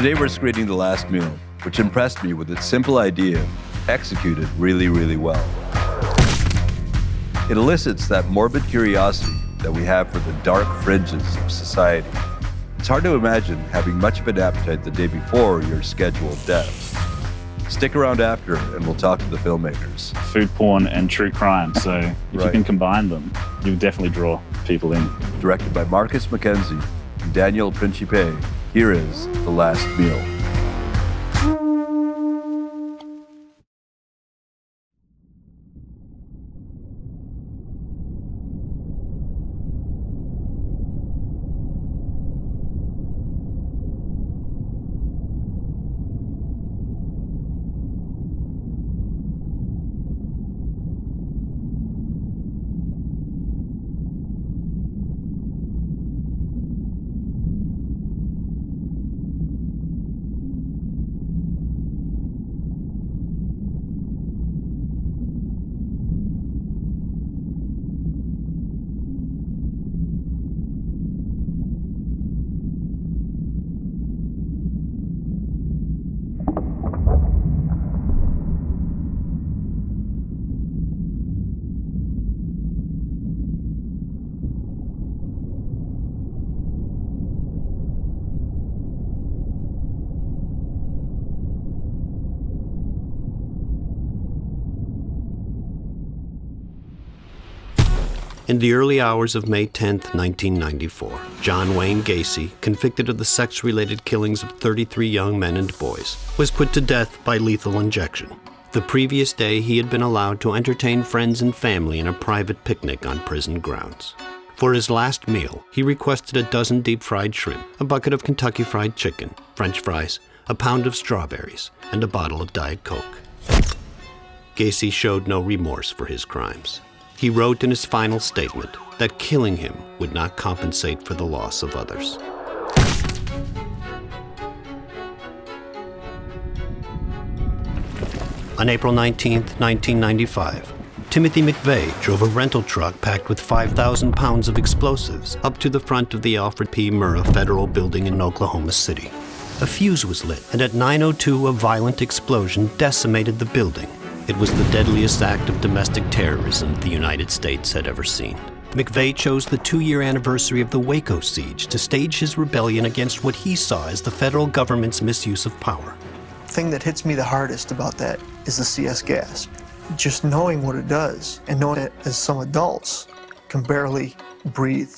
Today we're screening The Last Meal, which impressed me with its simple idea, executed really, really well. It elicits that morbid curiosity that we have for the dark fringes of society. It's hard to imagine having much of an appetite the day before your scheduled death. Stick around after and we'll talk to the filmmakers. Food porn and true crime, so if you can combine them, you'll definitely draw people in. Directed by Marcus McKenzie and Daniel Principe, here is The Last Meal. In the early hours of May 10, 1994, John Wayne Gacy, convicted of the sex-related killings of 33 young men and boys, was put to death by lethal injection. The previous day, he had been allowed to entertain friends and family in a private picnic on prison grounds. For his last meal, he requested a dozen deep-fried shrimp, a bucket of Kentucky Fried Chicken, French fries, a pound of strawberries, and a bottle of Diet Coke. Gacy showed no remorse for his crimes. He wrote in his final statement that killing him would not compensate for the loss of others. On April 19, 1995, Timothy McVeigh drove a rental truck packed with 5,000 pounds of explosives up to the front of the Alfred P. Murrah Federal Building in Oklahoma City. A fuse was lit, and at 9:02 a violent explosion decimated the building. It was the deadliest act of domestic terrorism the United States had ever seen. McVeigh chose the 2-year anniversary of the Waco siege to stage his rebellion against what he saw as the federal government's misuse of power. The thing that hits me the hardest about that is the CS gas. Just knowing what it does and knowing that as some adults can barely breathe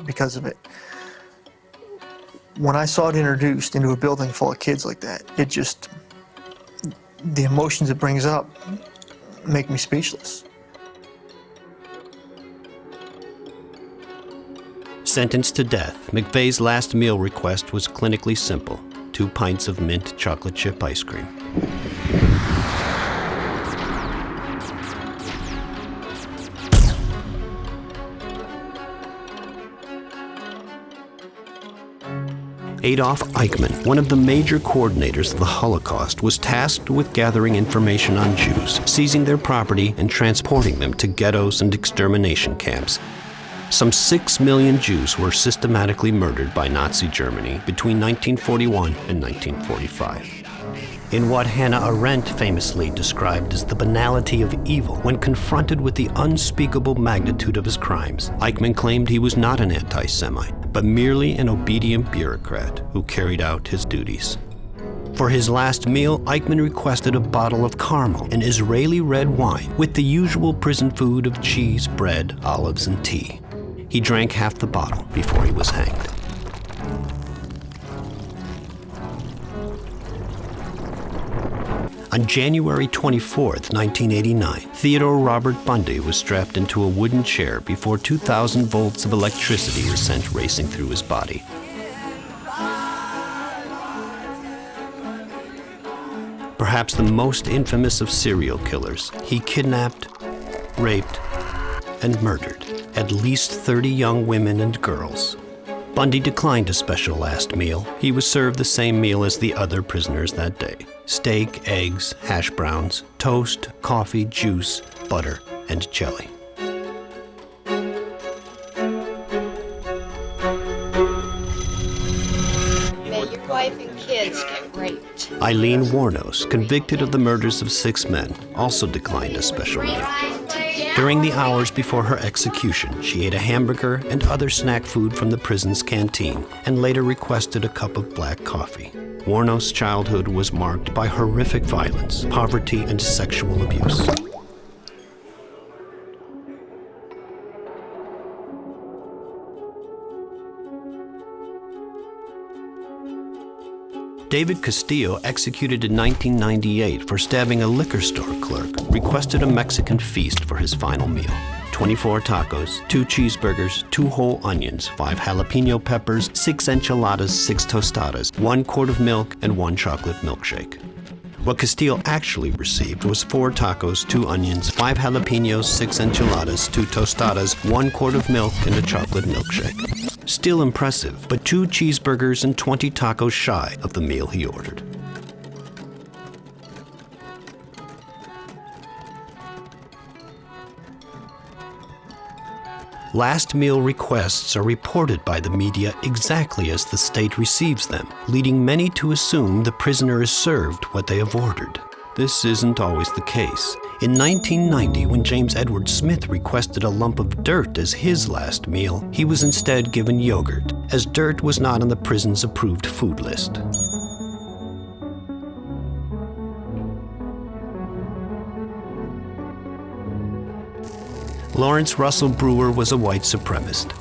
because of it. When I saw it introduced into a building full of kids like that, the emotions it brings up make me speechless. Sentenced to death, McVeigh's last meal request was clinically simple: 2 pints of mint chocolate chip ice cream. Adolf Eichmann, one of the major coordinators of the Holocaust, was tasked with gathering information on Jews, seizing their property, and transporting them to ghettos and extermination camps. Some 6 million Jews were systematically murdered by Nazi Germany between 1941 and 1945. In what Hannah Arendt famously described as the banality of evil, when confronted with the unspeakable magnitude of his crimes, Eichmann claimed he was not an anti-Semite, but merely an obedient bureaucrat who carried out his duties. For his last meal, Eichmann requested a bottle of Carmel, an Israeli red wine, with the usual prison food of cheese, bread, olives, and tea. He drank half the bottle before he was hanged. On January 24, 1989, Theodore Robert Bundy was strapped into a wooden chair before 2,000 volts of electricity were sent racing through his body. Perhaps the most infamous of serial killers, he kidnapped, raped, and murdered at least 30 young women and girls. Bundy declined a special last meal. He was served the same meal as the other prisoners that day: steak, eggs, hash browns, toast, coffee, juice, butter, and jelly. May your wife and kids Aileen Wuornos, convicted of the murders of 6 men, also declined a special meal. During the hours before her execution, she ate a hamburger and other snack food from the prison's canteen and later requested a cup of black coffee. Wuornos' childhood was marked by horrific violence, poverty, and sexual abuse. David Castillo, executed in 1998 for stabbing a liquor store clerk, requested a Mexican feast for his final meal. 24 tacos, 2 cheeseburgers, 2 whole onions, 5 jalapeno peppers, 6 enchiladas, 6 tostadas, 1 quart of milk, and 1 chocolate milkshake. What Castillo actually received was 4 tacos, 2 onions, 5 jalapenos, 6 enchiladas, 2 tostadas, 1 quart of milk, and a chocolate milkshake. Still impressive, but 2 cheeseburgers and 20 tacos shy of the meal he ordered. Last meal requests are reported by the media exactly as the state receives them, leading many to assume the prisoner is served what they have ordered. This isn't always the case. In 1990, when James Edward Smith requested a lump of dirt as his last meal, he was instead given yogurt, as dirt was not on the prison's approved food list. Lawrence Russell Brewer was a white supremacist.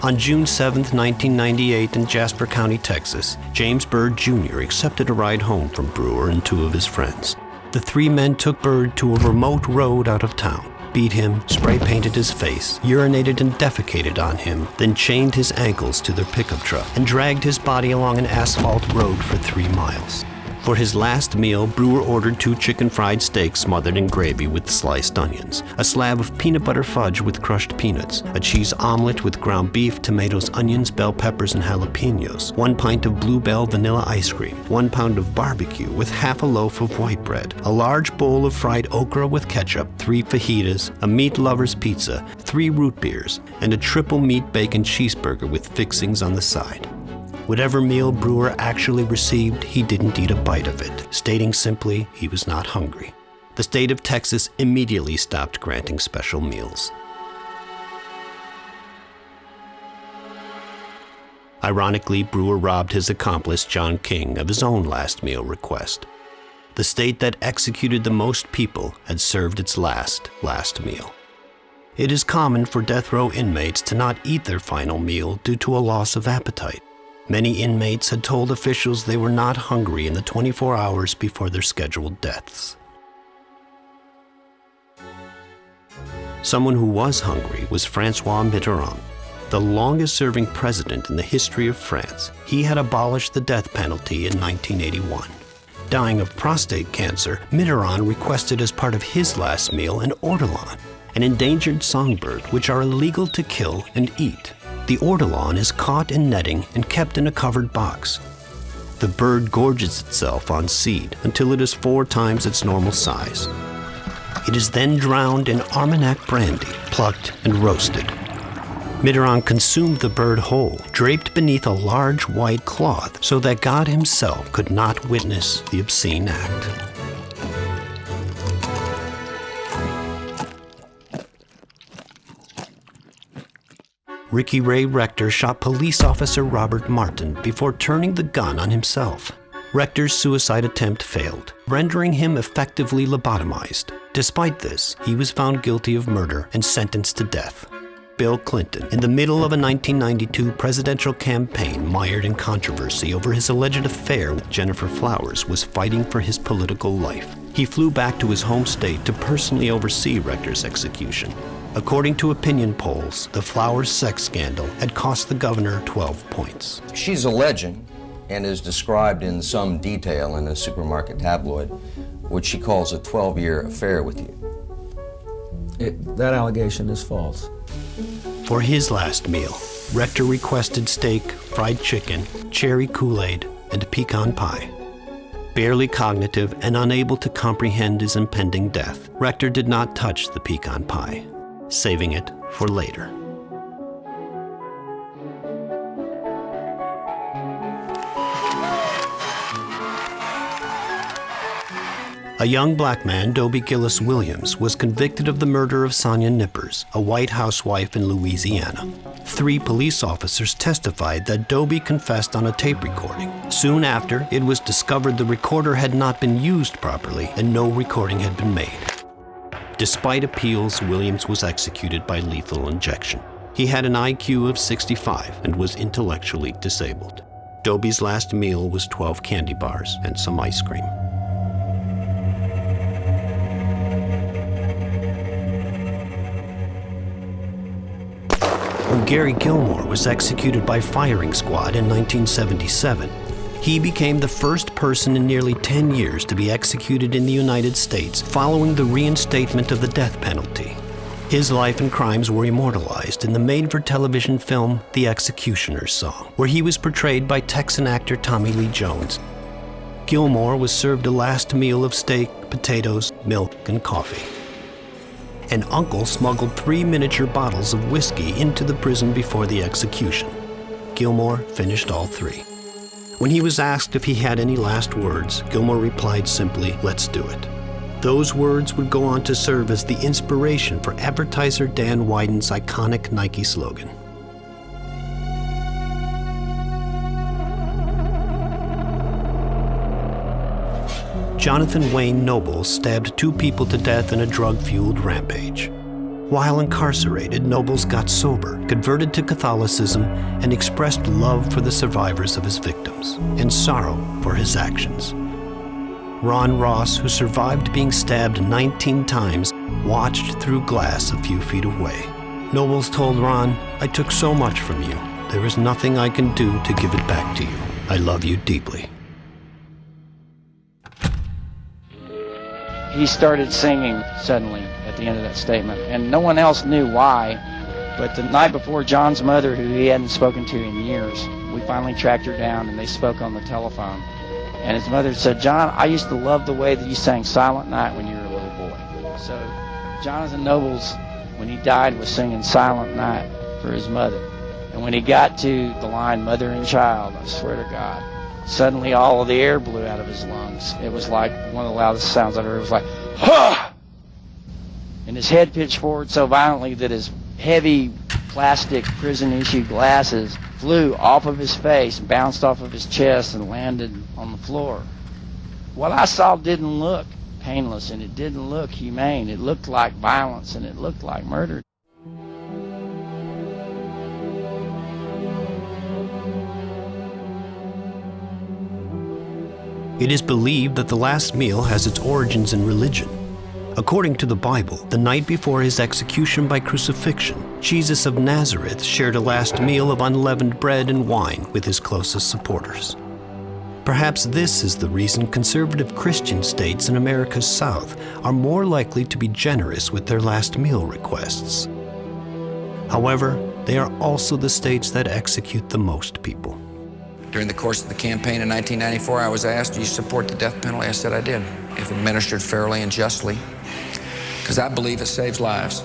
On June 7, 1998, in Jasper County, Texas, James Byrd Jr. accepted a ride home from Brewer and 2 of his friends. The 3 men took Byrd to a remote road out of town, beat him, spray-painted his face, urinated and defecated on him, then chained his ankles to their pickup truck and dragged his body along an asphalt road for 3 miles. For his last meal, Brewer ordered 2 chicken fried steaks smothered in gravy with sliced onions, a slab of peanut butter fudge with crushed peanuts, a cheese omelet with ground beef, tomatoes, onions, bell peppers, and jalapenos, 1 pint of Bluebell vanilla ice cream, 1 pound of barbecue with half a loaf of white bread, a large bowl of fried okra with ketchup, 3 fajitas, a meat lover's pizza, 3 root beers, and a triple meat bacon cheeseburger with fixings on the side. Whatever meal Brewer actually received, he didn't eat a bite of it, stating simply he was not hungry. The state of Texas immediately stopped granting special meals. Ironically, Brewer robbed his accomplice, John King, of his own last meal request. The state that executed the most people had served its last meal. It is common for death row inmates to not eat their final meal due to a loss of appetite. Many inmates had told officials they were not hungry in the 24 hours before their scheduled deaths. Someone who was hungry was François Mitterrand, the longest-serving president in the history of France. He had abolished the death penalty in 1981. Dying of prostate cancer, Mitterrand requested as part of his last meal an ortolan, an endangered songbird which are illegal to kill and eat. The ortolan is caught in netting and kept in a covered box. The bird gorges itself on seed until it is 4 times its normal size. It is then drowned in Armagnac brandy, plucked and roasted. Mitterrand consumed the bird whole, draped beneath a large white cloth so that God himself could not witness the obscene act. Ray Rector shot police officer Robert Martin before turning the gun on himself. Rector's suicide attempt failed, rendering him effectively lobotomized. Despite this, he was found guilty of murder and sentenced to death. Bill Clinton, in the middle of a 1992 presidential campaign mired in controversy over his alleged affair with Jennifer Flowers, was fighting for his political life. He flew back to his home state to personally oversee Rector's execution. According to opinion polls, the Flowers sex scandal had cost the governor 12 points. She's a legend and is described in some detail in a supermarket tabloid, which she calls a 12-year affair with you. That allegation is false. For his last meal, Rector requested steak, fried chicken, cherry Kool-Aid, and pecan pie. Barely cognitive and unable to comprehend his impending death, Rector did not touch the pecan pie, saving it for later. A young black man, Dobie Gillis Williams, was convicted of the murder of Sonia Nippers, a white housewife in Louisiana. 3 police officers testified that Dobie confessed on a tape recording. Soon after, it was discovered the recorder had not been used properly and no recording had been made. Despite appeals, Williams was executed by lethal injection. He had an IQ of 65 and was intellectually disabled. Dobie's last meal was 12 candy bars and some ice cream. When Gary Gilmore was executed by firing squad in 1977, he became the first person in nearly 10 years to be executed in the United States following the reinstatement of the death penalty. His life and crimes were immortalized in the made-for-television film The Executioner's Song, where he was portrayed by Texan actor Tommy Lee Jones. Gilmore was served a last meal of steak, potatoes, milk, and coffee. An uncle smuggled 3 miniature bottles of whiskey into the prison before the execution. Gilmore finished all 3. When he was asked if he had any last words, Gilmore replied simply, "Let's do it." Those words would go on to serve as the inspiration for advertiser Dan Wyden's iconic Nike slogan. Jonathan Wayne Nobles stabbed 2 people to death in a drug-fueled rampage. While incarcerated, Nobles got sober, converted to Catholicism, and expressed love for the survivors of his victims and sorrow for his actions. Ron Ross, who survived being stabbed 19 times, watched through glass a few feet away. Nobles told Ron, "I took so much from you. There is nothing I can do to give it back to you. I love you deeply." He started singing suddenly at the end of that statement, and no one else knew why. But the night before, John's mother, who he hadn't spoken to in years, we finally tracked her down and they spoke on the telephone. And his mother said, "John, I used to love the way that you sang Silent Night when you were a little boy." So Jonathan Nobles, when he died, was singing Silent Night for his mother. And when he got to the line, "Mother and child," I swear to God, suddenly all of the air blew out of his lungs. It was like one of the loudest sounds I've heard. It was like, "Huh!" And his head pitched forward so violently that his heavy plastic prison-issue glasses flew off of his face, bounced off of his chest, and landed on the floor. What I saw didn't look painless, and it didn't look humane. It looked like violence, and it looked like murder. It is believed that the last meal has its origins in religion. According to the Bible, the night before his execution by crucifixion, Jesus of Nazareth shared a last meal of unleavened bread and wine with his closest supporters. Perhaps this is the reason conservative Christian states in America's South are more likely to be generous with their last meal requests. However, they are also the states that execute the most people. During the course of the campaign in 1994, I was asked, "Do you support the death penalty?" I said I did, if administered fairly and justly, because I believe it saves lives.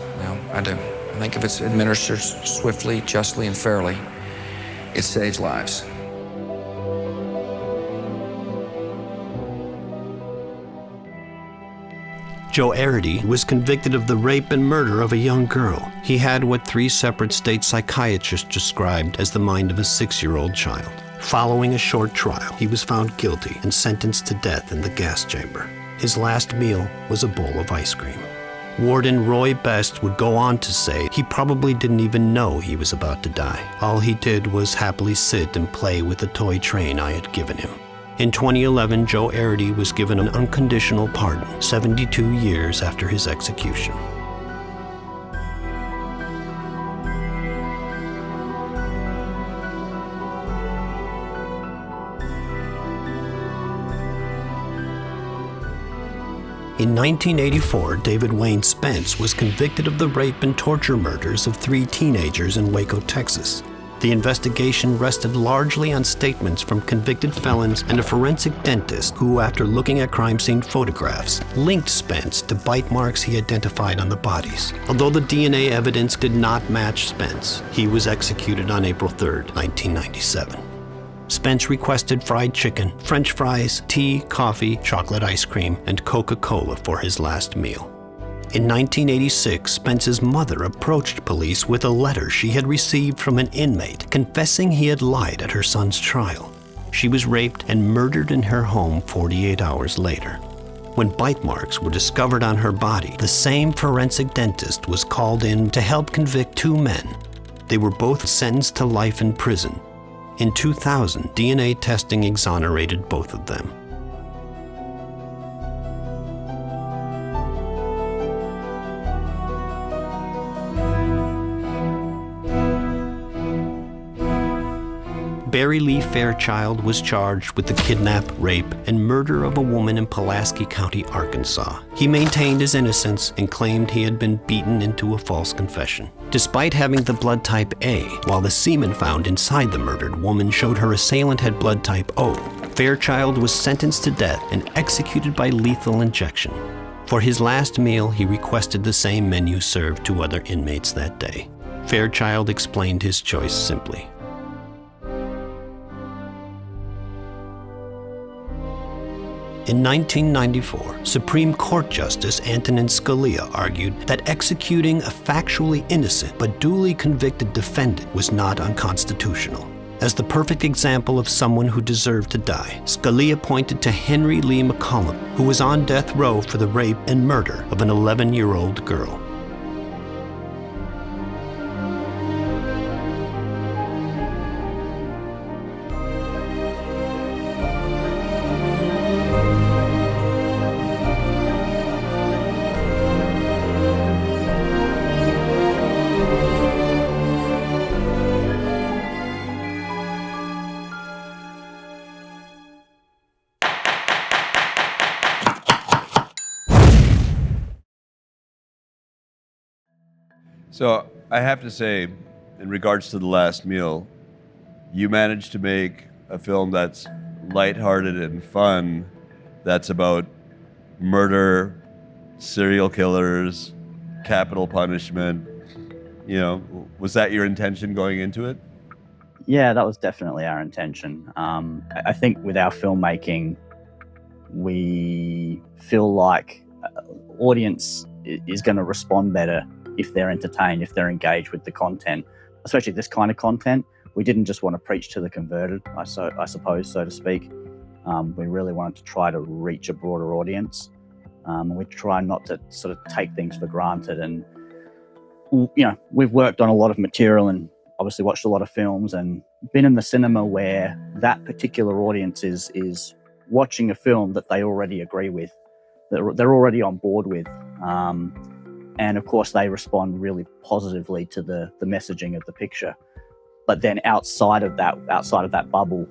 I do. I think if it's administered swiftly, justly, and fairly, it saves lives. Joe Arity was convicted of the rape and murder of a young girl. He had what 3 separate state psychiatrists described as the mind of a 6-year-old child. Following a short trial, he was found guilty and sentenced to death in the gas chamber. His last meal was a bowl of ice cream. Warden Roy Best would go on to say he probably didn't even know he was about to die. All he did was happily sit and play with the toy train I had given him. In 2011, Joe Arity was given an unconditional pardon, 72 years after his execution. In 1984, David Wayne Spence was convicted of the rape and torture murders of 3 teenagers in Waco, Texas. The investigation rested largely on statements from convicted felons and a forensic dentist who, after looking at crime scene photographs, linked Spence to bite marks he identified on the bodies. Although the DNA evidence did not match Spence, he was executed on April 3, 1997. Spence requested fried chicken, French fries, tea, coffee, chocolate ice cream, and Coca-Cola for his last meal. In 1986, Spence's mother approached police with a letter she had received from an inmate confessing he had lied at her son's trial. She was raped and murdered in her home 48 hours later. When bite marks were discovered on her body, the same forensic dentist was called in to help convict 2 men. They were both sentenced to life in prison. In 2000, DNA testing exonerated both of them. Barry Lee Fairchild was charged with the kidnap, rape, and murder of a woman in Pulaski County, Arkansas. He maintained his innocence and claimed he had been beaten into a false confession. Despite having the blood type A, while the semen found inside the murdered woman showed her assailant had blood type O, Fairchild was sentenced to death and executed by lethal injection. For his last meal, he requested the same menu served to other inmates that day. Fairchild explained his choice simply. In 1994, Supreme Court Justice Antonin Scalia argued that executing a factually innocent but duly convicted defendant was not unconstitutional. As the perfect example of someone who deserved to die, Scalia pointed to Henry Lee McCollum, who was on death row for the rape and murder of an 11-year-old girl. So I have to say, in regards to The Last Meal, you managed to make a film that's lighthearted and fun, that's about murder, serial killers, capital punishment. You know, was that your intention going into it? Yeah, that was definitely our intention. I think with our filmmaking, we feel like audience is going to respond better if they're entertained, if they're engaged with the content, especially this kind of content. We didn't just want to preach to the converted, I suppose, so to speak. We really wanted to try to reach a broader audience. We try not to sort of take things for granted. And, you know, we've worked on a lot of material and obviously watched a lot of films and been in the cinema where that particular audience is watching a film that they already agree with, that they're already on board with. And of course, they respond really positively to the messaging of the picture. But then outside of that bubble,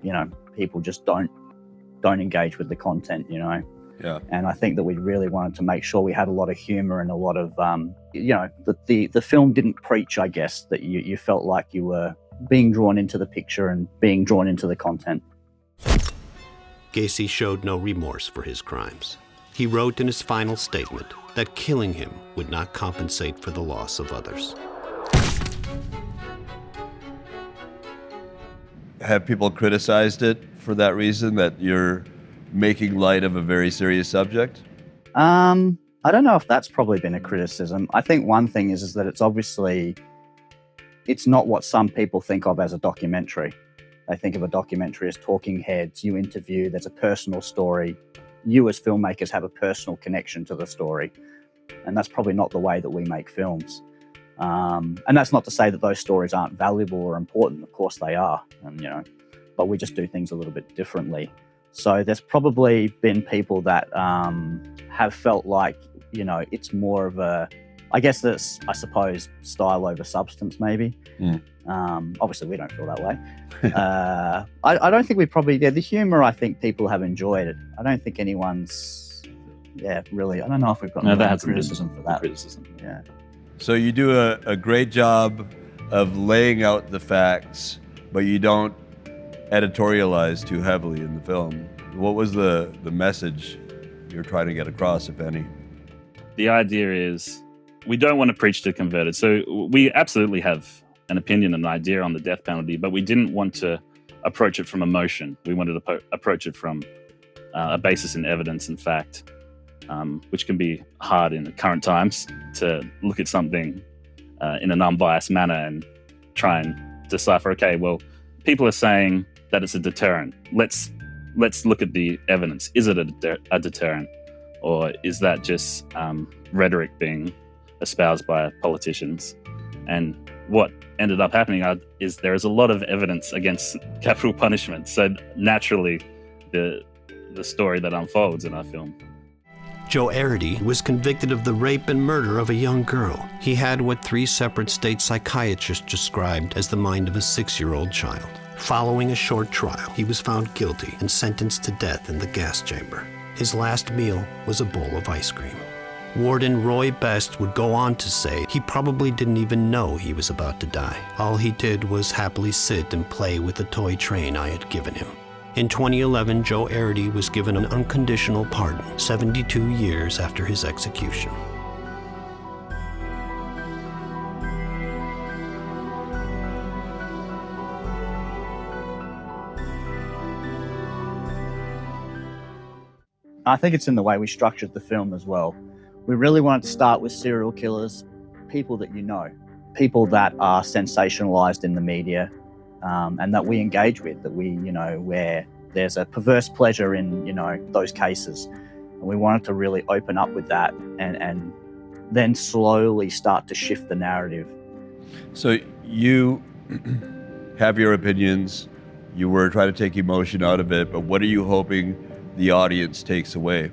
you know, people just don't engage with the content, you know. Yeah. And I think that we really wanted to make sure we had a lot of humor and a lot of, you know, the film didn't preach, I guess, that you felt like you were being drawn into the picture and being drawn into the content. Gacy showed no remorse for his crimes. He wrote in his final statement that killing him would not compensate for the loss of others. Have people criticized it for that reason, that you're making light of a very serious subject? I don't know if that's probably been a criticism. I think one thing is that it's not what some people think of as a documentary. They think of a documentary as talking heads, you interview, there's a personal story. You as filmmakers have a personal connection to the story. And that's probably not the way that we make films. And that's not to say that those stories aren't valuable or important. Of course they are, and, you know, but we just do things a little bit differently. So there's probably been people that have felt like, you know, it's more of a, I guess that's, I suppose, style over substance maybe. Obviously we don't feel that way. I don't think the humor, I think people have enjoyed it. I don't think anyone's, really, I don't know if we've got criticism for that. Yeah. So you do a great job of laying out the facts, but you don't editorialize too heavily in the film. What was the message you're trying to get across, if any? The idea is we don't want to preach to converted. So we absolutely have an opinion and an idea on the death penalty, but we didn't want to approach it from emotion. We wanted to approach it from a basis in evidence and fact, which can be hard in the current times to look at something in an unbiased manner and try and decipher, okay, well, people are saying that it's a deterrent. Let's look at the evidence. Is it a deterrent? Or is that just rhetoric being espoused by politicians? And what ended up happening is there is a lot of evidence against capital punishment. So naturally, the story that unfolds in our film. Joe Arity was convicted of the rape and murder of a young girl. He had what 3 separate state psychiatrists described as the mind of a 6-year-old child. Following a short trial, he was found guilty and sentenced to death in the gas chamber. His last meal was a bowl of ice cream. Warden Roy Best would go on to say he probably didn't even know he was about to die. All he did was happily sit and play with the toy train I had given him. In 2011, Joe Arity was given an unconditional pardon, 72 years after his execution. I think it's in the way we structured the film as well. We really wanted to start with serial killers, people that you know, people that are sensationalized in the media, and that we engage with, that we, where there's a perverse pleasure in, those cases. And we wanted to really open up with that and then slowly start to shift the narrative. So you have your opinions, you were trying to take emotion out of it, but what are you hoping the audience takes away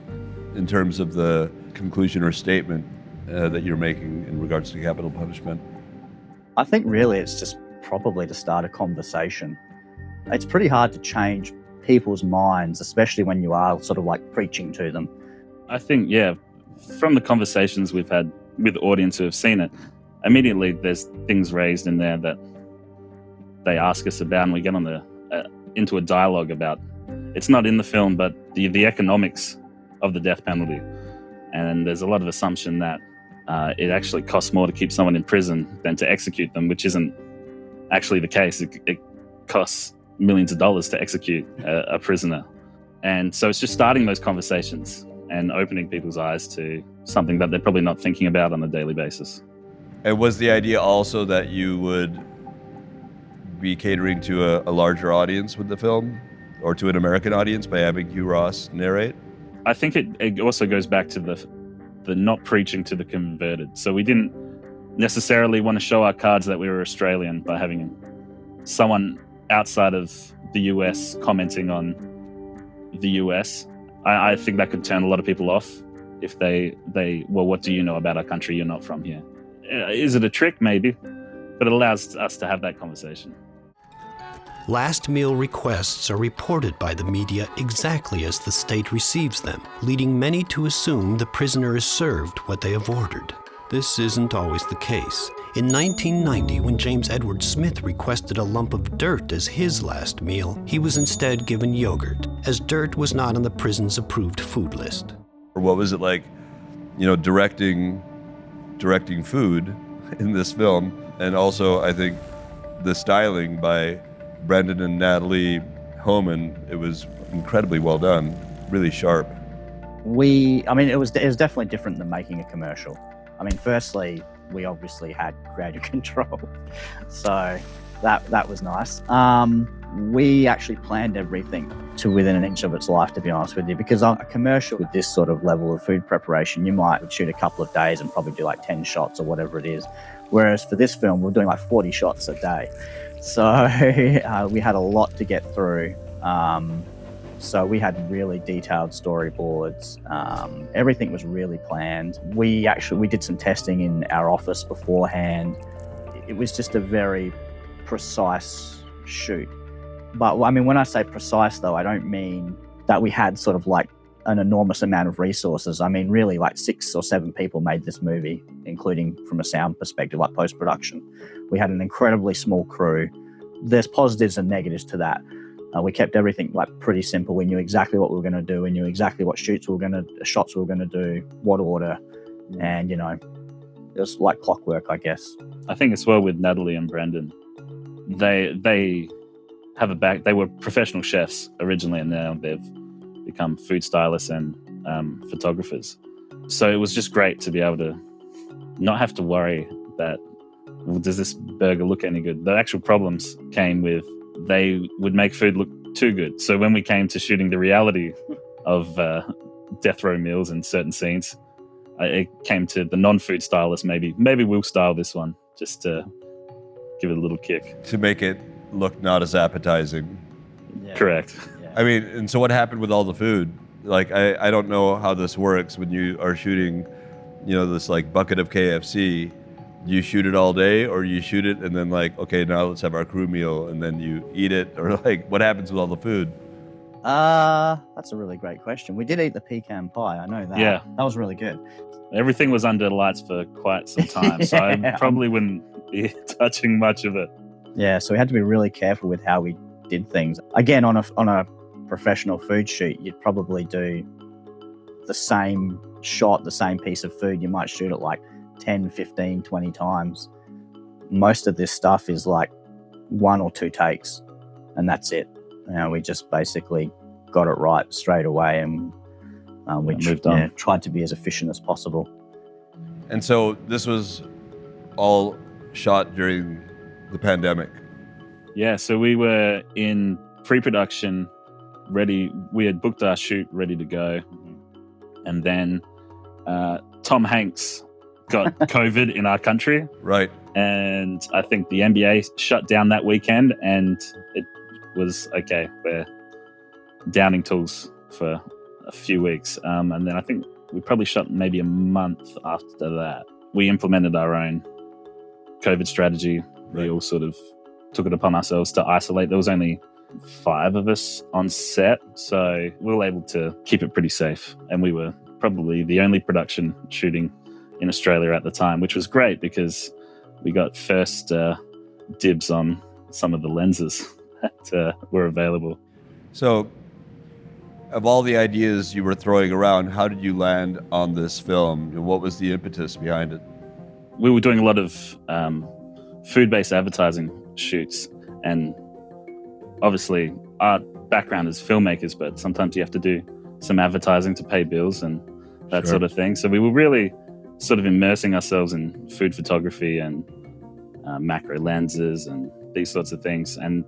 in terms of the conclusion or statement that you're making in regards to capital punishment? I think really it's just probably to start a conversation. It's pretty hard to change people's minds, especially when you are sort of like preaching to them. I think, from the conversations we've had with the audience who have seen it, immediately there's things raised in there that they ask us about, and we get on into a dialogue about. It's not in the film, but the economics of the death penalty. And there's a lot of assumption that it actually costs more to keep someone in prison than to execute them, which isn't actually the case. It costs millions of dollars to execute a prisoner. And so it's just starting those conversations and opening people's eyes to something that they're probably not thinking about on a daily basis. And was the idea also that you would be catering to a larger audience with the film, or to an American audience by having Hugh Ross narrate? I think it also goes back to the not preaching to the converted. So we didn't necessarily want to show our cards that we were Australian by having someone outside of the US commenting on the US. I think that could turn a lot of people off if they well, what do you know about our country? You're not from here. Is it a trick? Maybe, but it allows us to have that conversation. Last meal requests are reported by the media exactly as the state receives them, leading many to assume the prisoner is served what they have ordered. This isn't always the case. In 1990, when James Edward Smith requested a lump of dirt as his last meal, he was instead given yogurt, as dirt was not on the prison's approved food list. What was it like, directing food in this film? And also, I think, the styling by Brendan and Natalie Homan, it was incredibly well done, really sharp. It was definitely different than making a commercial. Firstly, we obviously had creative control, so that was nice. We actually planned everything to within an inch of its life, to be honest with you, because on a commercial with this sort of level of food preparation, you might shoot a couple of days and probably do like 10 shots or whatever it is. Whereas for this film, we're doing like 40 shots a day. So we had a lot to get through. So we had really detailed storyboards. Everything was really planned. We did some testing in our office beforehand. It was just a very precise shoot. But when I say precise though, I don't mean that we had sort of like an enormous amount of resources. Really like 6 or 7 people made this movie, including from a sound perspective, like post-production. We had an incredibly small crew. There's positives and negatives to that. We kept everything like pretty simple. We knew exactly what we were going to do. We knew exactly what shots we were going to do, what order, and it was like clockwork, I guess. I think as well with Natalie and Brendan, they have a back. They were professional chefs originally, and now they've become food stylists and photographers. So it was just great to be able to not have to worry that, well, does this burger look any good? The actual problems came with they would make food look too good. So when we came to shooting the reality of death row meals and certain scenes, it came to the non-food stylist. Maybe we'll style this one just to give it a little kick. To make it look not as appetizing. Yeah. Correct. Yeah. I mean, and so what happened with all the food? Like, I don't know how this works when you are shooting, this like bucket of KFC. You shoot it all day, or you shoot it and then like, okay, now let's have our crew meal, and then you eat it, or like, what happens with all the food? That's a really great question. We did eat the pecan pie. I know that. Yeah. That was really good. Everything was under the lights for quite some time, so I probably wouldn't be touching much of it. Yeah, so we had to be really careful with how we did things. Again, on a professional food shoot, you'd probably do the same shot, the same piece of food. You might shoot it like 10, 15, 20 times. Most of this stuff is like 1 or 2 takes, and that's it. We just basically got it right straight away, and we moved on. Tried to be as efficient as possible. And so this was all shot during the pandemic. Yeah, so we were in pre-production, ready. We had booked our shoot, ready to go. And then Tom Hanks got COVID in our country. Right. And I think the NBA shut down that weekend, and it was, okay, we're downing tools for a few weeks. And then I think we probably shot maybe a month after that. We implemented our own COVID strategy. Right. We all sort of took it upon ourselves to isolate. There was only 5 of us on set, so we were able to keep it pretty safe. And we were probably the only production shooting in Australia at the time, which was great because we got first dibs on some of the lenses that were available. So, of all the ideas you were throwing around, how did you land on this film? And what was the impetus behind it? We were doing a lot of food-based advertising shoots, and obviously our background is filmmakers, but sometimes you have to do some advertising to pay bills and that sort of thing. So we were really sort of immersing ourselves in food photography and macro lenses and these sorts of things. And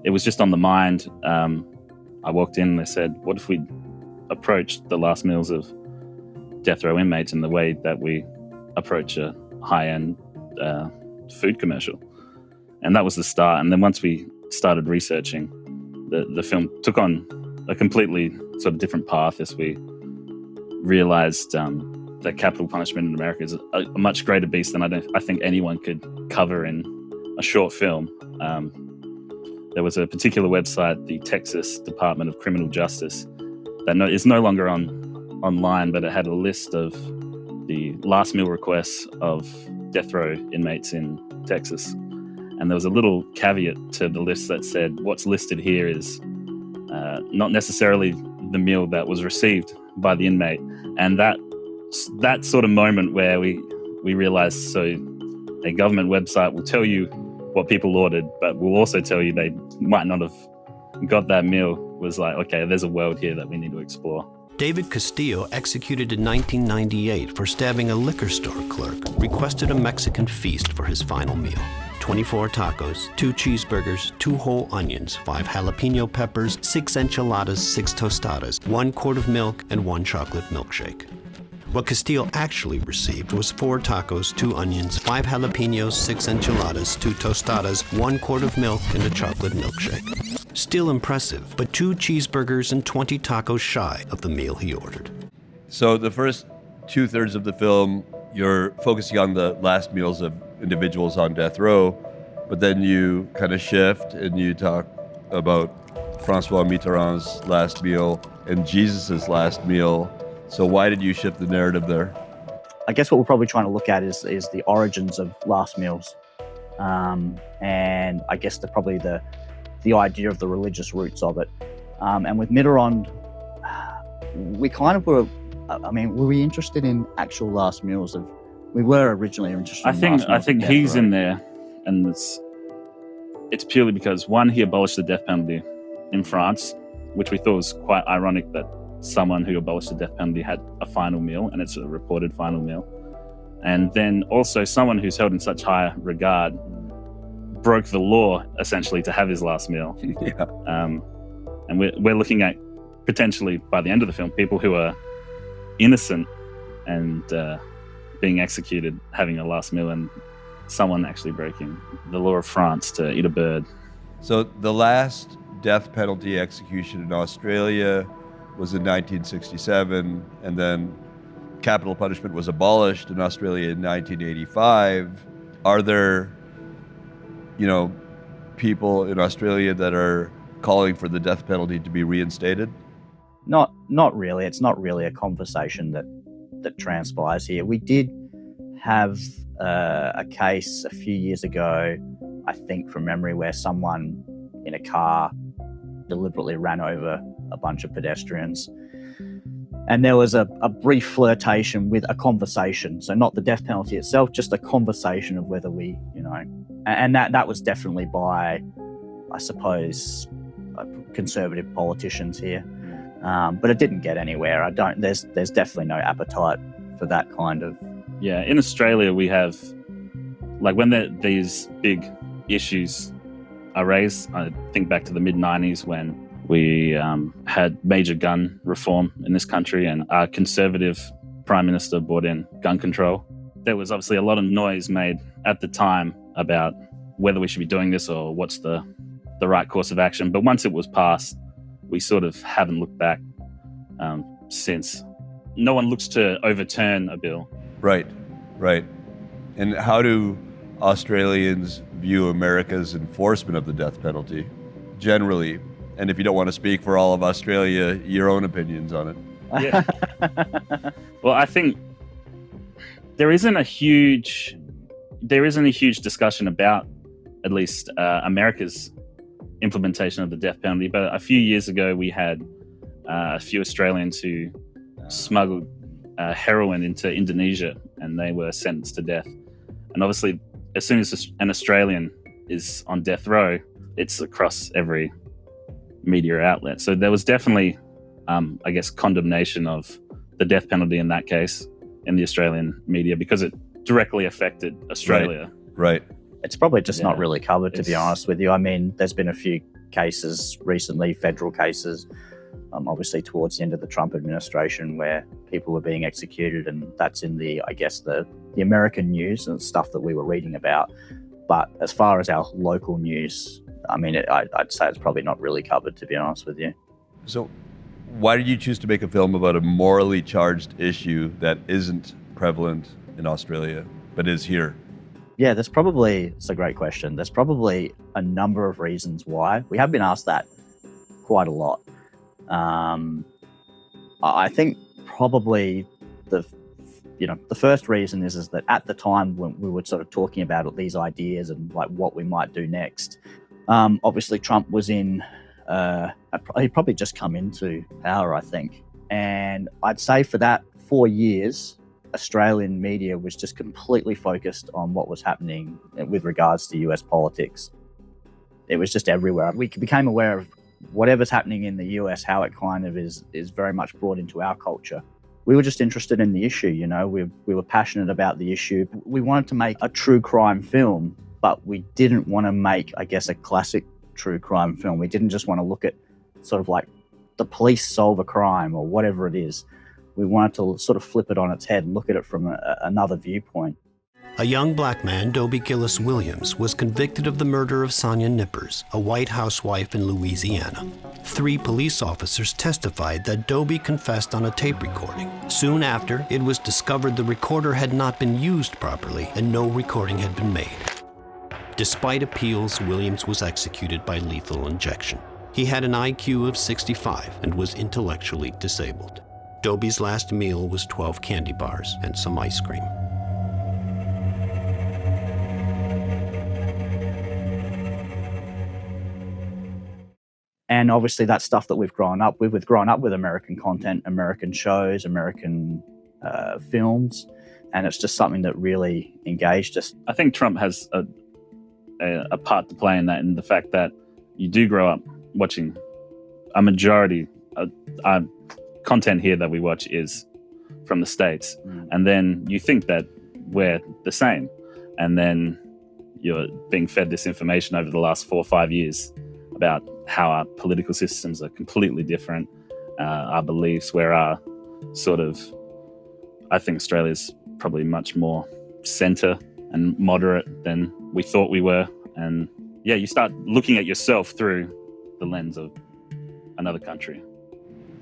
it was just on the mind. I walked in and I said, what if we approached the last meals of death row inmates in the way that we approach a high-end food commercial? And that was the start. And then once we started researching, the film took on a completely sort of different path as we realized that capital punishment in America is a much greater beast than I think anyone could cover in a short film. There was a particular website, the Texas Department of Criminal Justice, that is no longer online, but it had a list of the last meal requests of death row inmates in Texas. And there was a little caveat to the list that said, what's listed here is not necessarily the meal that was received by the inmate. And that sort of moment where we realized, so a government website will tell you what people ordered, but will also tell you they might not have got that meal, was like, okay, there's a world here that we need to explore. David Castillo, executed in 1998 for stabbing a liquor store clerk, requested a Mexican feast for his final meal. 24 tacos, 2 cheeseburgers, 2 whole onions, 5 jalapeno peppers, 6 enchiladas, 6 tostadas, 1 quart of milk, and 1 chocolate milkshake. What Castillo actually received was 4 tacos, 2 onions, 5 jalapenos, 6 enchiladas, 2 tostadas, 1 quart of milk, and a chocolate milkshake. Still impressive, but 2 cheeseburgers and 20 tacos shy of the meal he ordered. So the first 2/3 of the film, you're focusing on the last meals of individuals on death row, but then you kind of shift and you talk about Francois Mitterrand's last meal and Jesus's last meal. So why did you shift the narrative there? I guess what we're probably trying to look at is the origins of last meals, and I guess probably the idea of the religious roots of it. And with Mitterrand, we kind of were. I mean, were we interested in actual last meals of? We were originally interested. I think he's in there, and it's purely because, one, he abolished the death penalty in France, which we thought was quite ironic that someone who abolished the death penalty had a final meal, and it's a reported final meal. And then also someone who's held in such high regard broke the law, essentially, to have his last meal. Yeah. And we're looking at, potentially, by the end of the film, people who are innocent and being executed, having a last meal, and someone actually breaking the law of France to eat a bird. So the last death penalty execution in Australia was in 1967, and then capital punishment was abolished in Australia in 1985. Are there, people in Australia that are calling for the death penalty to be reinstated? Not really. It's not really a conversation that transpires here. We did have a case a few years ago, I think from memory, where someone in a car deliberately ran over a bunch of pedestrians. And there was a brief flirtation with a conversation. So not the death penalty itself, just a conversation of whether we, and that was definitely by, I suppose, conservative politicians here. But it didn't get anywhere. There's definitely no appetite for that kind of. Yeah, in Australia we have, like, when these big issues are raised, I think back to the mid-90s when we had major gun reform in this country, and our conservative prime minister brought in gun control. There was obviously a lot of noise made at the time about whether we should be doing this or what's the right course of action. But once it was passed, we sort of haven't looked back since. No one looks to overturn a bill. Right. And how do Australians view America's enforcement of the death penalty generally? And if you don't want to speak for all of Australia, your own opinions on it. Yeah. Well, I think there isn't a huge discussion about, at least America's implementation of the death penalty. But a few years ago, we had a few Australians who smuggled heroin into Indonesia, and they were sentenced to death. And obviously, as soon as an Australian is on death row, it's across every media outlet. So there was definitely, condemnation of the death penalty in that case in the Australian media, because it directly affected Australia. Right. It's probably just not really covered, to be honest with you. I mean, there's been a few cases recently, federal cases, obviously towards the end of the Trump administration, where people were being executed, and that's in the American news and stuff that we were reading about. But as far as our local news, I mean, I'd say it's probably not really covered, to be honest with you. So why did you choose to make a film about a morally charged issue that isn't prevalent in Australia, but is here? Yeah, it's a great question. There's probably a number of reasons why. We have been asked that quite a lot. I think probably the first reason is that at the time when we were sort of talking about these ideas and like what we might do next, obviously Trump was he'd probably just come into power, I think. And I'd say for that 4 years, Australian media was just completely focused on what was happening with regards to US politics. It was just everywhere. We became aware of whatever's happening in the US, how it kind of is very much brought into our culture. We were just interested in the issue, we were passionate about the issue. We wanted to make a true crime film, but we didn't want to make, I guess, a classic true crime film. We didn't just want to look at sort of like the police solve a crime or whatever it is. We wanted to sort of flip it on its head and look at it from another viewpoint. A young black man, Dobie Gillis Williams, was convicted of the murder of Sonia Nippers, a white housewife in Louisiana. 3 police officers testified that Dobie confessed on a tape recording. Soon after, it was discovered the recorder had not been used properly and no recording had been made. Despite appeals, Williams was executed by lethal injection. He had an IQ of 65 and was intellectually disabled. Dobie's last meal was 12 candy bars and some ice cream. And obviously that's stuff that we've grown up with. We've grown up with American content, American shows, American films, and it's just something that really engaged us. I think Trump has a part to play in that, and the fact that you do grow up watching a majority of content here that we watch is from the States. And then you think that we're the same. And then you're being fed this information over the last 4 or 5 years about how our political systems are completely different, our beliefs, where our sort of, I think Australia's probably much more centre and moderate than we thought we were. And yeah, you start looking at yourself through the lens of another country.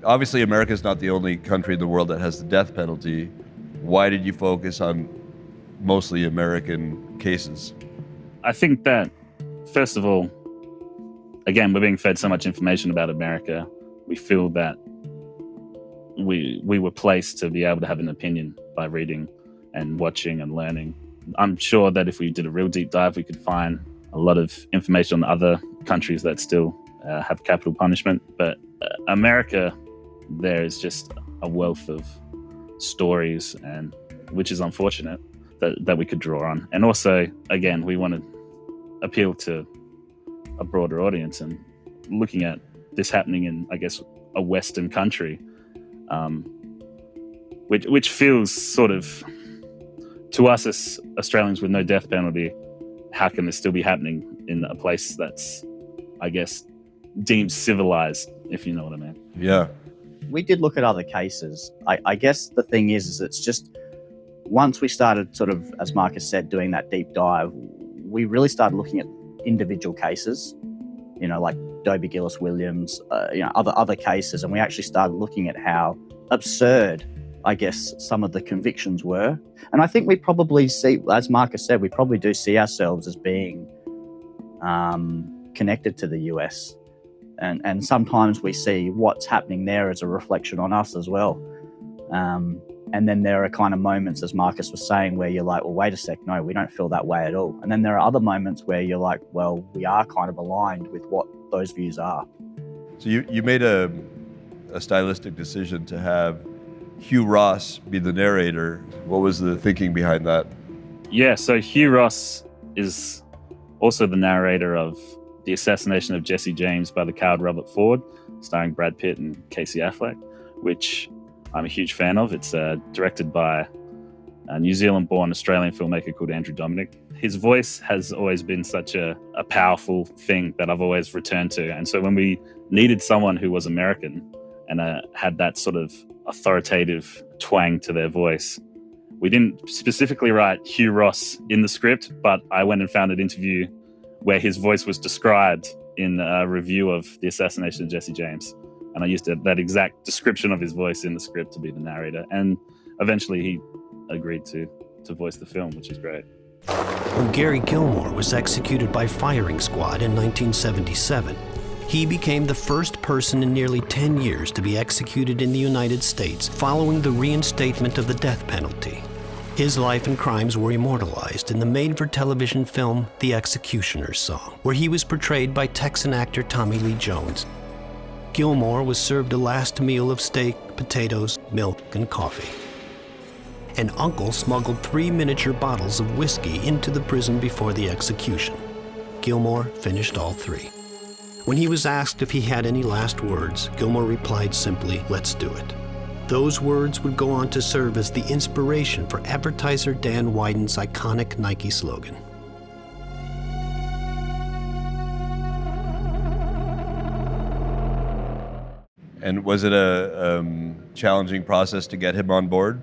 Obviously, America is not the only country in the world that has the death penalty. Why did you focus on mostly American cases? I think that, first of all, again, we're being fed so much information about America. We feel that we were placed to be able to have an opinion by reading and watching and learning. I'm sure that if we did a real deep dive, we could find a lot of information on other countries that still have capital punishment. But America, there is just a wealth of stories, and which is unfortunate, that we could draw on. And also, again, we want to appeal to a broader audience, and looking at this happening in, I guess, a Western country, which feels sort of, to us as Australians with no death penalty, how can this still be happening in a place that's, I guess, deemed civilized, if you know what I mean? Yeah. We did look at other cases. I guess the thing is it's just, once we started sort of, as Marcus said, doing that deep dive, we really started looking at individual cases, like Dobie, Gillis, Williams, other cases. And we actually started looking at how absurd, I guess, some of the convictions were. And I think we probably see, as Marcus said, we probably do see ourselves as being connected to the US. And sometimes we see what's happening there as a reflection on us as well. And then there are kind of moments, as Marcus was saying, where you're like, well, wait a sec, no, we don't feel that way at all. And then there are other moments where you're like, well, we are kind of aligned with what those views are. So you made a stylistic decision to have Hugh Ross be the narrator. What was the thinking behind that? Yeah, so Hugh Ross is also the narrator of The Assassination of Jesse James by the coward Robert Ford, starring Brad Pitt and Casey Affleck, which I'm a huge fan of. It's directed by a New Zealand-born Australian filmmaker called Andrew Dominic. His voice has always been such a powerful thing that I've always returned to. And so when we needed someone who was American and had that sort of authoritative twang to their voice, we didn't specifically write Hugh Ross in the script, but I went and found an interview where his voice was described in a review of The Assassination of Jesse James. And I used that exact description of his voice in the script to be the narrator. And eventually he agreed to voice the film, which is great. When Gary Gilmore was executed by firing squad in 1977, he became the first person in nearly 10 years to be executed in the United States following the reinstatement of the death penalty. His life and crimes were immortalized in the made-for-television film The Executioner's Song, where he was portrayed by Texan actor Tommy Lee Jones. Gilmore was served a last meal of steak, potatoes, milk, and coffee. An uncle smuggled 3 miniature bottles of whiskey into the prison before the execution. Gilmore finished all 3. When he was asked if he had any last words, Gilmore replied simply, "Let's do it." Those words would go on to serve as the inspiration for advertiser Dan Wyden's iconic Nike slogan. And was it a challenging process to get him on board?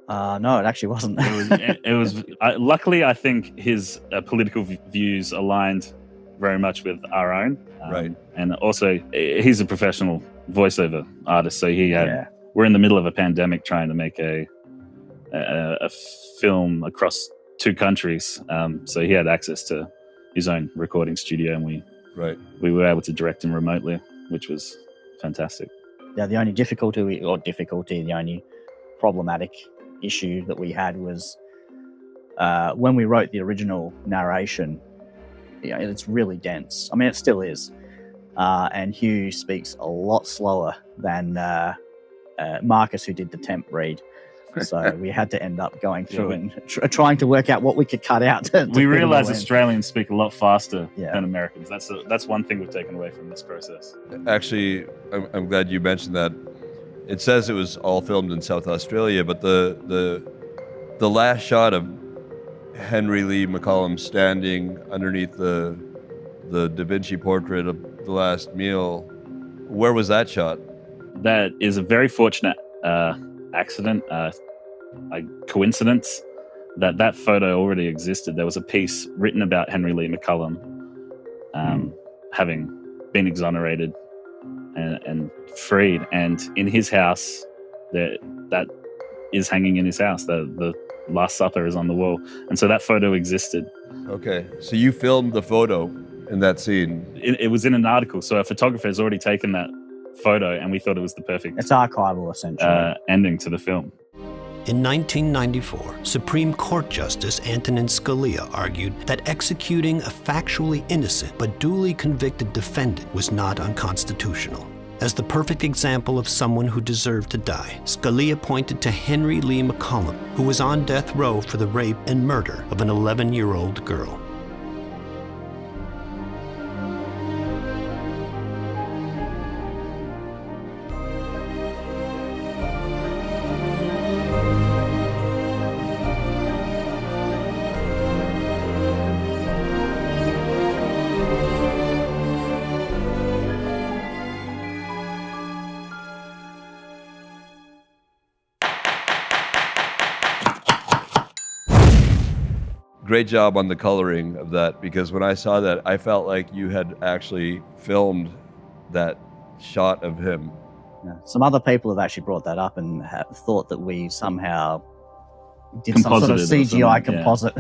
No, it actually wasn't. It was luckily, I think his political views aligned very much with our own. Right. And also, he's a professional voiceover artist, so we're in the middle of a pandemic trying to make a film across 2 countries. So he had access to his own recording studio, and we were able to direct him remotely, which was fantastic. Yeah, the only the only problematic issue that we had was when we wrote the original narration, it's really dense. I mean, it still is. And Hugh speaks a lot slower than Marcus, who did the temp read. So we had to end up going through and trying to work out what we could cut out. We realize Australians speak a lot faster Yeah. than Americans. That's one thing we've taken away from this process. Actually, I'm glad you mentioned that. It says it was all filmed in South Australia, but the last shot of Henry Lee McCollum standing underneath the Da Vinci portrait of the last meal, where was that shot? That is a very fortunate accident, a coincidence that photo already existed. There was a piece written about Henry Lee McCollum having been exonerated and freed, and in his house, that is hanging in his house. The Last Supper is on the wall, and so that photo existed. Okay, so you filmed the photo in that scene. It was in an article, so a photographer has already taken that photo, and we thought it was the perfect It's archival, essentially. ending to the film. In 1994, Supreme Court Justice Antonin Scalia argued that executing a factually innocent but duly convicted defendant was not unconstitutional. As the perfect example of someone who deserved to die, Scalia pointed to Henry Lee McCollum, who was on death row for the rape and murder of an 11-year-old girl. Great job on the coloring of that, because when I saw that, I felt like you had actually filmed that shot of him. Yeah. Some other people have actually brought that up and have thought that we somehow did some sort of CGI composite.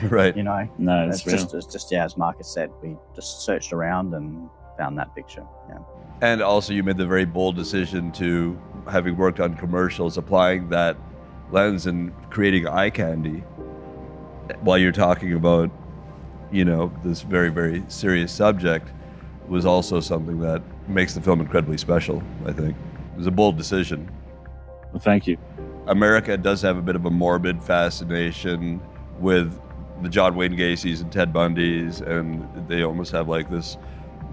Right. You know, No, it's real. just as Marcus said, we just searched around and found that picture. Yeah. And also you made the very bold decision to, having worked on commercials, applying that lens and creating eye candy while you're talking about, you know, this very, very serious subject was also something that makes the film incredibly special, I think. It was a bold decision. Well, thank you. America does have a bit of a morbid fascination with the John Wayne Gacy's and Ted Bundys, and they almost have like this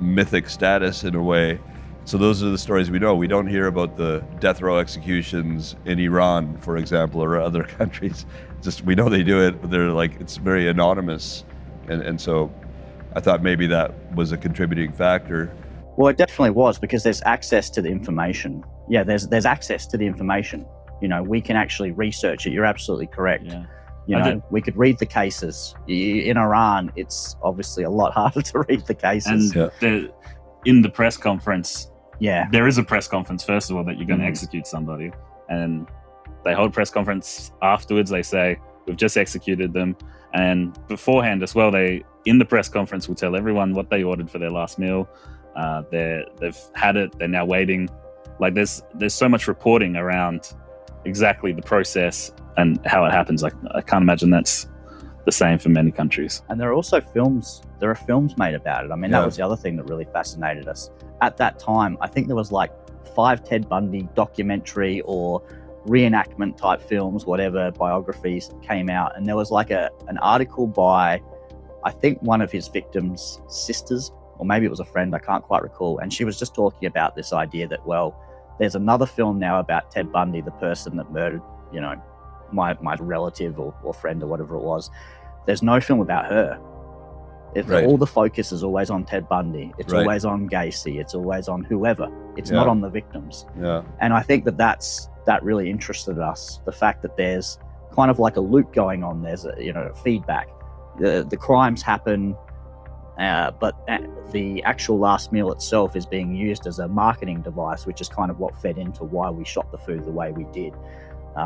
mythic status in a way. So those are the stories we know. We don't hear about the death row executions in Iran, for example, or other countries. Just we know they do it, but they're like, it's very anonymous. And so I thought maybe that was a contributing factor. Well, it definitely was, because there's access to the information. Yeah, there's access to the information. You know, we can actually research it. You're absolutely correct. Yeah. You know, we could read the cases. In Iran, it's obviously a lot harder to read the cases. And in the press conference, yeah, there is a press conference, first of all, that you're going to execute somebody. And they hold a press conference afterwards. They say, we've just executed them. And beforehand as well, in the press conference will tell everyone what they ordered for their last meal. They've had it. They're now waiting. Like there's so much reporting around exactly the process and how it happens. Like I can't imagine that's the same for many countries. And there are also films. There are films made about it. I mean, that was the other thing that really fascinated us. At that time, I think there was like 5 Ted Bundy documentary or reenactment type films, whatever, biographies came out. And there was like an article by, I think, one of his victims' sisters, or maybe it was a friend, I can't quite recall. And she was just talking about this idea that, well, there's another film now about Ted Bundy, the person that murdered, you know, my relative or friend or whatever it was. There's no film about her. All the focus is always on Ted Bundy. It's always on Gacy. It's always on whoever. It's not on the victims. Yeah. And I think that really interested us. The fact that there's kind of like a loop going on. There's feedback. The crimes happen, but the actual last meal itself is being used as a marketing device, which is kind of what fed into why we shot the food the way we did.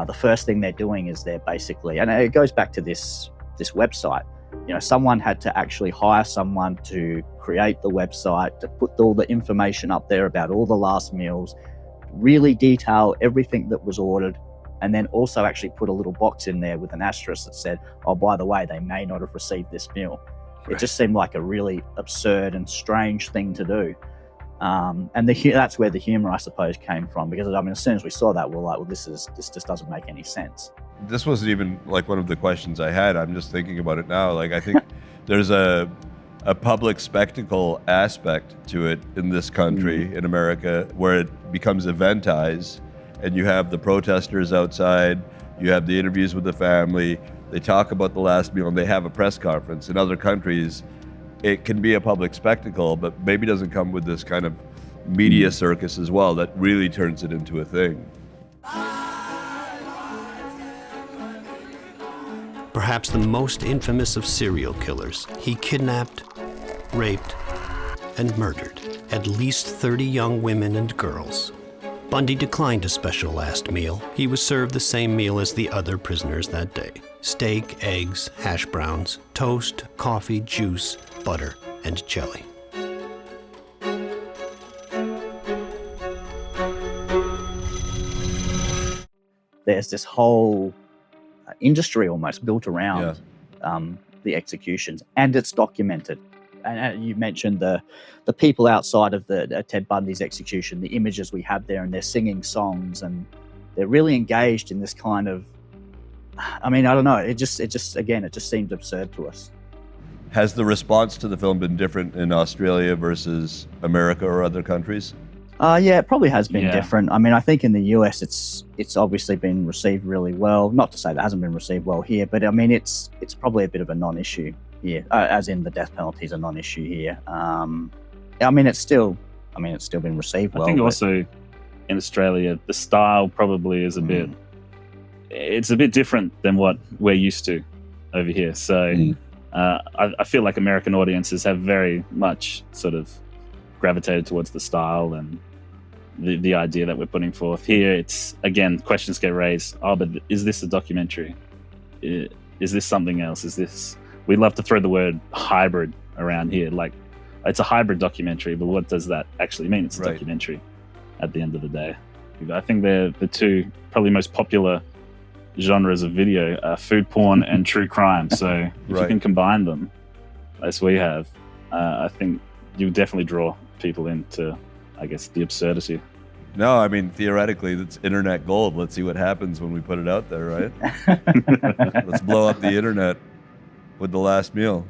The first thing they're doing is they're basically, and it goes back to this website. You know, someone had to actually hire someone to create the website, to put all the information up there about all the last meals, really detail everything that was ordered, and then also actually put a little box in there with an asterisk that said, oh, by the way, they may not have received this meal. It just seemed like a really absurd and strange thing to do. And that's where the humor, I suppose, came from, because I mean, as soon as we saw that, we're like, well, this just doesn't make any sense. This wasn't even like one of the questions I had. I'm just thinking about it now. Like, I think there's a public spectacle aspect to it in this country, in America, where it becomes eventized, and you have the protesters outside, you have the interviews with the family, they talk about the last meal, and they have a press conference. In other countries, it can be a public spectacle, but maybe doesn't come with this kind of media circus as well that really turns it into a thing. Perhaps the most infamous of serial killers, he kidnapped, raped, and murdered at least 30 young women and girls. Bundy declined a special last meal. He was served the same meal as the other prisoners that day: steak, eggs, hash browns, toast, coffee, juice, butter, and jelly. There's this whole industry almost built around the executions, and it's documented. And you mentioned the people outside of the Ted Bundy's execution, the images we have there, and they're singing songs, and they're really engaged in this kind of, I mean, I don't know, it just seemed absurd to us. Has the response to the film been different in Australia versus America or other countries? Yeah, it probably has been different. I mean, I think in the US, it's obviously been received really well. Not to say that hasn't been received well here, but I mean, it's probably a bit of a non-issue here, as in the death penalty is a non-issue here. I mean, it's still been received well. I think also in Australia, the style probably is it's a bit different than what we're used to over here. So I feel like American audiences have very much sort of gravitated towards the style and the idea that we're putting forth. Here, it's, again, questions get raised. Oh, but is this a documentary? Is this something else? We love to throw the word hybrid around here. Like, it's a hybrid documentary, but what does that actually mean? It's a documentary at the end of the day. I think they're the two probably most popular genres of video, food porn and true crime. So if you can combine them, as we have, I think you definitely draw people into, I guess, the absurdity. No, I mean, theoretically, it's internet gold. Let's see what happens when we put it out there, right? Let's blow up the internet with the last meal.